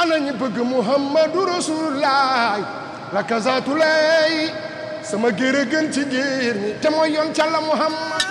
ana ñi bëgg Muhammadu Rasulullah rakazaatu lay sama géer a gën ci géer ñi te mooy yoon càlla Muhammad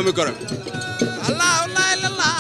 Micro Allah la ilaha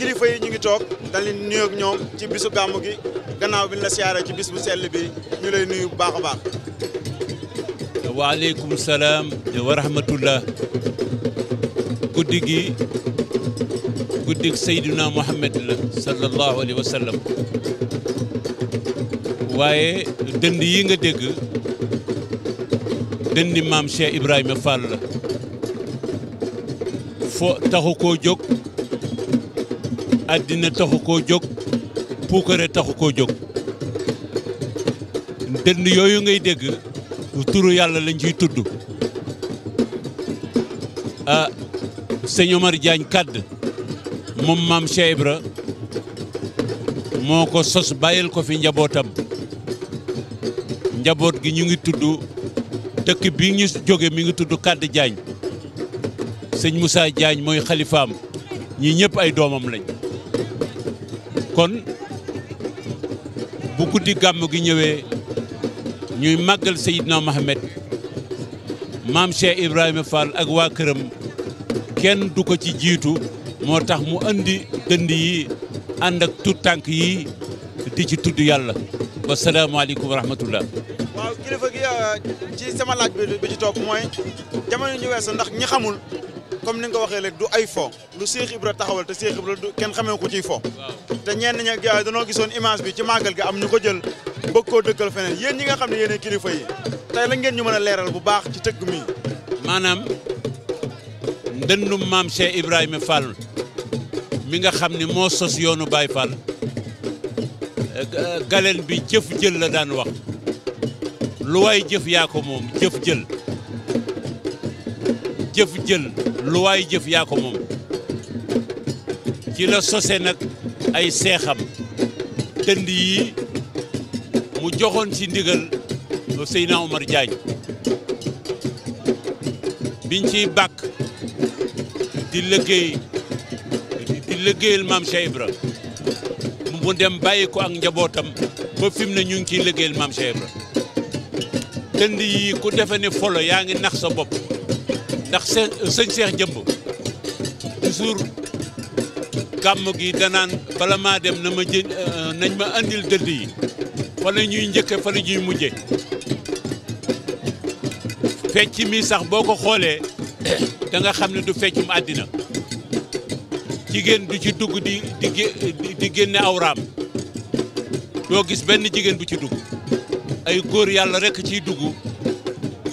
kilifa yi ñu ngi toog dañ leen nuyu ak ñoom ci bisu gàmmu gi gannaaw bi ñu la siyaare ci bis bu sell bi ñu lay nuyu bu baax a baax. waaleykum salaam wa rahmatullah guddi gi guddig Seydina Muhammad la sallallahu alayhi wa sallam waaye dënd yi nga dégg dëndi maam Cheikh Ibrahima Fall la fo taxu koo jóg àddina taxu koo jóg puukare taxu koo jóg dënd yooyu ngay dégg turu yàlla lañ ciy tudd sëñ Omar Diagne Kadd moom maam Cheikh Ibra moo ko sos bàyyil ko fi njabootam njaboot gi ñu ngi tudd dëkk bi ñu jóge mi ngi tudd Kadd Diagne sëñ Moussa Diagne mooy xalifaam ñi ñëpp ay doomam lañ kon bu guddi gàmm gi ñëwee ñuy màggal Seydina Mohamed maam Cheikh Ibrahima Fall ak waa këram kenn du ko ci jiitu moo tax mu andi dënd yi ànd ak tout tànk yi di ci tudd yàlla wasalaamaaleykum wa rahmatullah. waaw kilifa gi ci sama laaj bi ci topp mooy jamono ñu weesu ndax ñi xamul comme ni nga ko waxee léegi du ay fo lu Cheikh Ibra taxawal te Cheikh Ibra kenn xamee ko ciy fo. te ñenn ñi dañoo gisoon image bi ci màggal gi am ñu ko jël bëgg koo dëkkal feneen yéen ñi nga xam ne yéenay kilifa yi tey la ngeen ñu mën a leeral bu baax ci tëgg mi. maanaam ndëndum maam Cheikh Ibrahima Fall mi nga xam ne moo sos yoonu Baye Fall galeen bi jëf jël la daan wax lu waay jëf yaa ko moom jëf jël jëf jël lu waay jëf yaa ko moom ci la sose nag ay seexam dënd yi mu joxoon ci ndigal Seydina Omar Diagne biñ ciy bàkk di liggéeyal maam Cheikh Ibra mu dem bàyyi ko ak njabootam ba fi mu ne ñu ngi ciy liggéeyal maam Cheikh Ibra dënd yi ku defe ne folo yaa ngi nax sa bopp ndax sëñ Cheikh Jëmb toujours gàmm gi danaan bala maa dem na ma nañ ma andil dënd yi fa la ñuy njëkke fa la ñuy mujje fecc mi sax boo ko xoolee da nga xam ne du feccum àddina jigéen du ci dugg di génne awraam doo gis benn jigéen bu ci dugg ay góor yàlla rek ciy dugg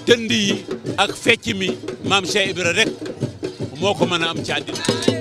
dënd yi ak fecc mi maam Cheikh Ibra rek moo ko mën a am ci àddina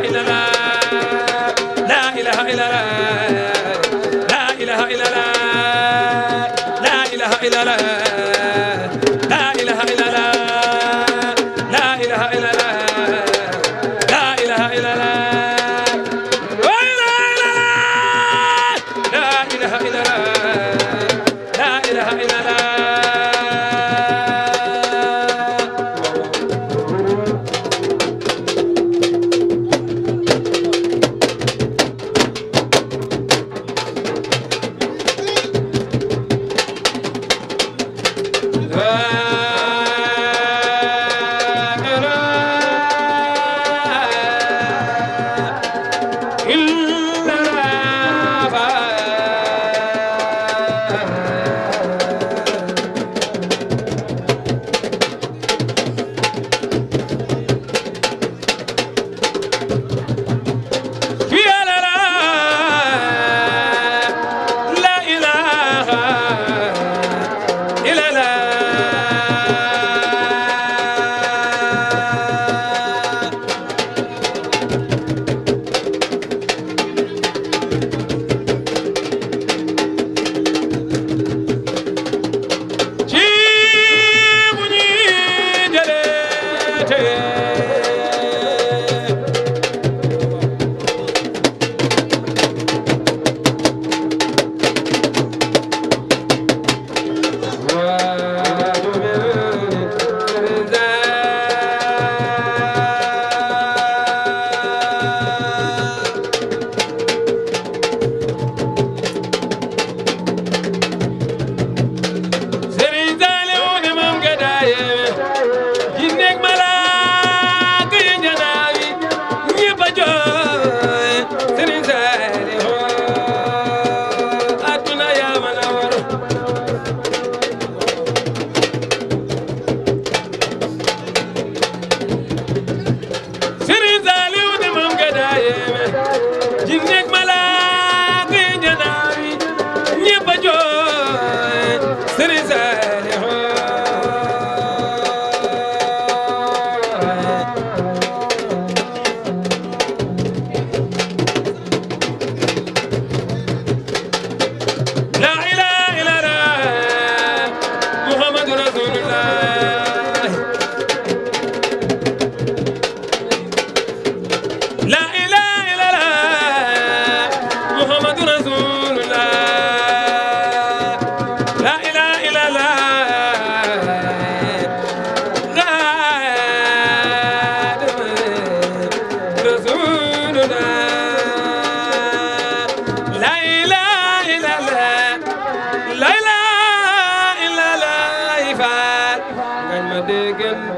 إلا الله لا إله إلا الله لا إله إلا الله لا إله إلا الله لا إله إلا الله لا إله إلا الله لا إله إلا الله لا إله إلا الله لا إله إلا الله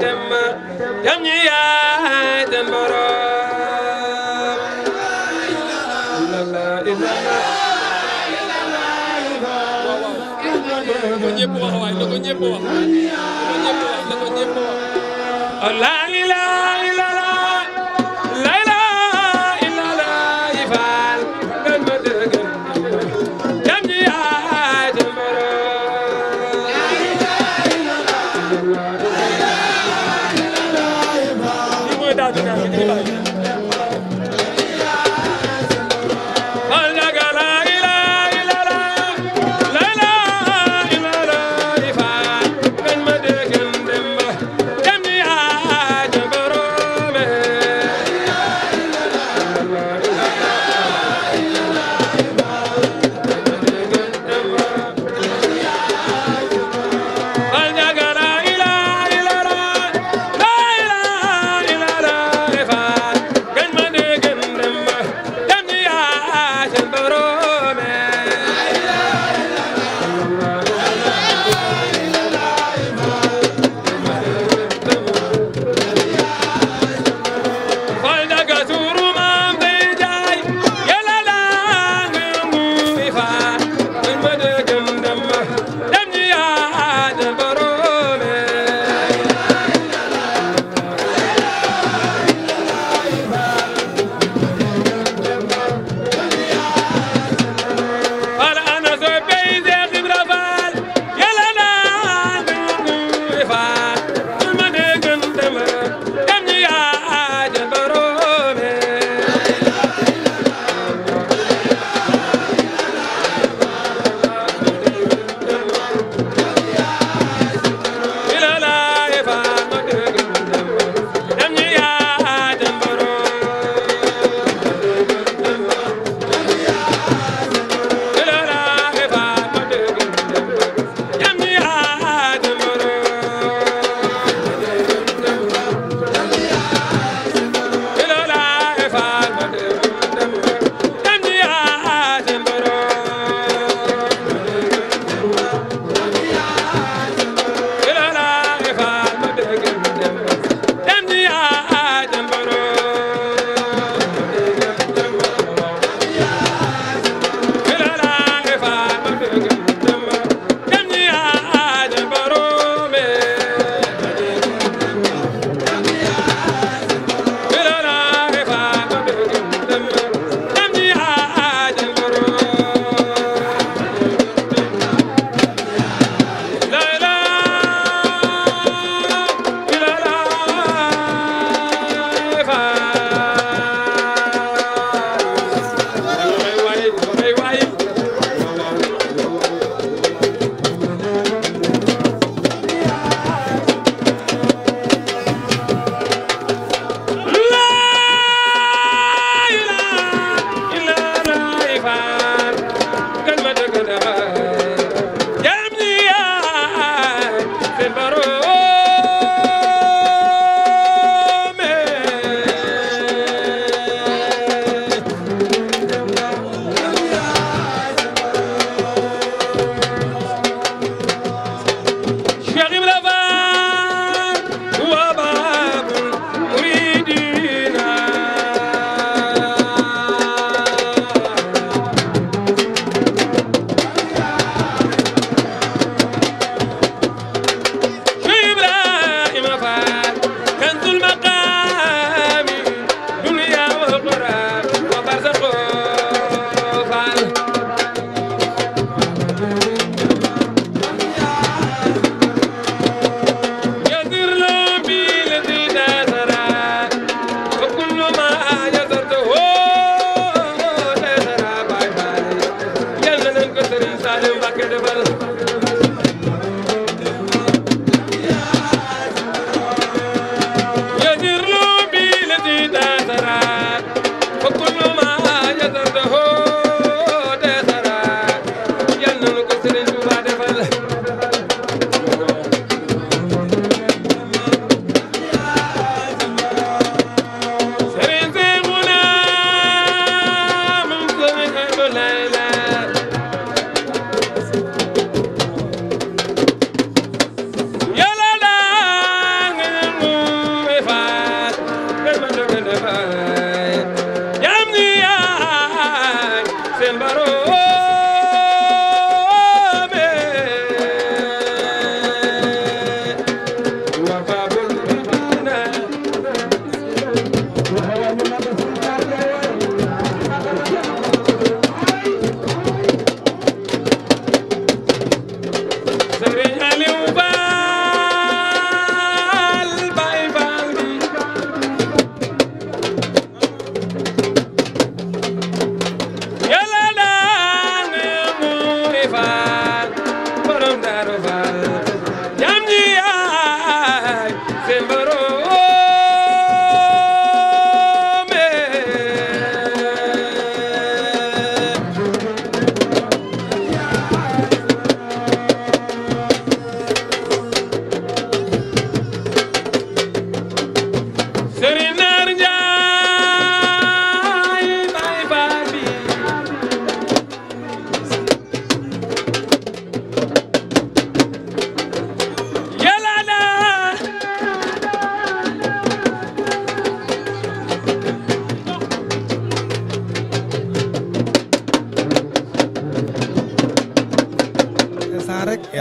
Demba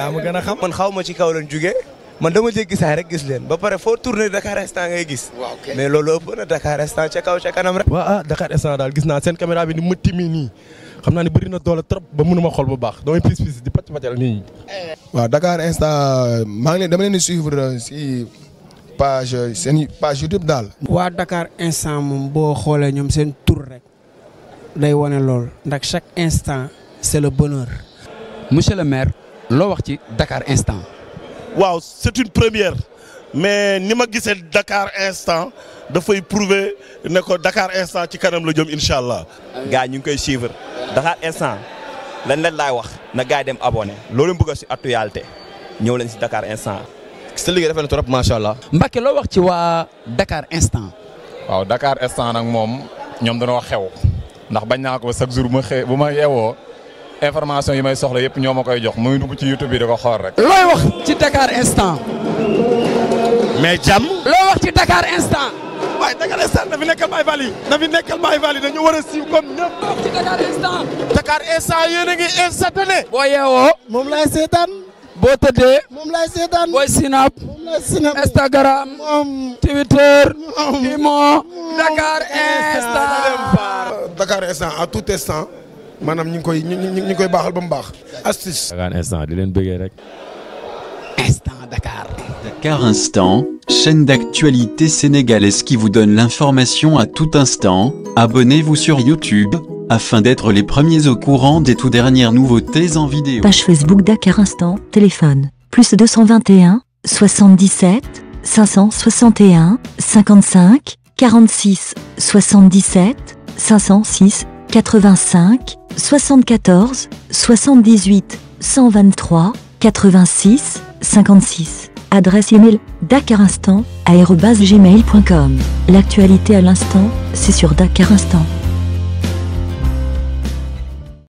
yaa ma gën a xam. man xaw ma ci kaw lañ jugee man dama jéggi saay rek gis leen ba pare foo tourné Dakar Instant ngay gis. mais loolu ëpp na Dakar Instant ca kaw ca kanam rek. waaw Dakar Instant daal gis naa seen caméra bi ni mu timmi nii xam naa ne bëri na doole trop ba mënuma xool bu baax damay pis di pàcc pàccal nii. waaw Dakar Instant maa ngi leen dama leen di suivre si page seen page YouTube daal. waa Dakar Instant moom boo xoolee ñoom seen tur rek day wane lool ndax chaque instant c'est le bonheur. monsieur le maire loo wax ci Dakar Instant. waaw c'est une première mais ni ma gisee Dakar Instant dafay prouver ne ko Dakar Instant ci kanam la jëm incha allah. gars ñu ngi koy suivre Dakar Instant lan leen laay wax na gars yi dem abonné loolu bëgg si actualité ñëw leen si Dakar Instant. sa liggéey rafet na trop macha allah. Mbacke loo wax ci waa Dakar Instant. waaw Dakar Instant nag moom ñoom dañoo xew ndax bañ naa ko chaque jour bu ma yeewoo information yi may soxla yëpp ñoo ma koy jox muy dugg ci YouTube bi da ko xool rek. looy wax ci Dakar Instant. mais jàmm. loo wax ci Dakar Instant. waaye Dakar Instant na fi nekkal Baye Fall yi na fi nekkal Baye Fall yi dañu war a siiw comme ñëpp. loo wax ci Dakar Instant. Dakar Instant yéen a ngi instantané. boo yeewoo. moom laay seetaan. boo tëddee. moom laay seetaan. booy Snap. moom laay Snap. Instagram. Twitter. Imo. Dakar Instant. Dakar Instant à tout instant maanaam ñu ngi koy baaxal ba mu baax. astuce. Dakar Instant di leen bëggee rek. Instant Dakar. Dakar Instant, chaîne d'actualité sénégalaise qui vous donne l'information à tout instant. Abonnez-vous sur YouTube afin d'être les premiers au courant des toutes dernières nouveautés en vidéo. Page Facebook Dakar Instant, téléphone, plus 221, 77, 561, 55, 46, 77, 506, 85, 74, 78, 123, 86, 56. Adresse email dakarinstant@gmail.com. L'actualité à l'instant, c'est sur Dakar Instant.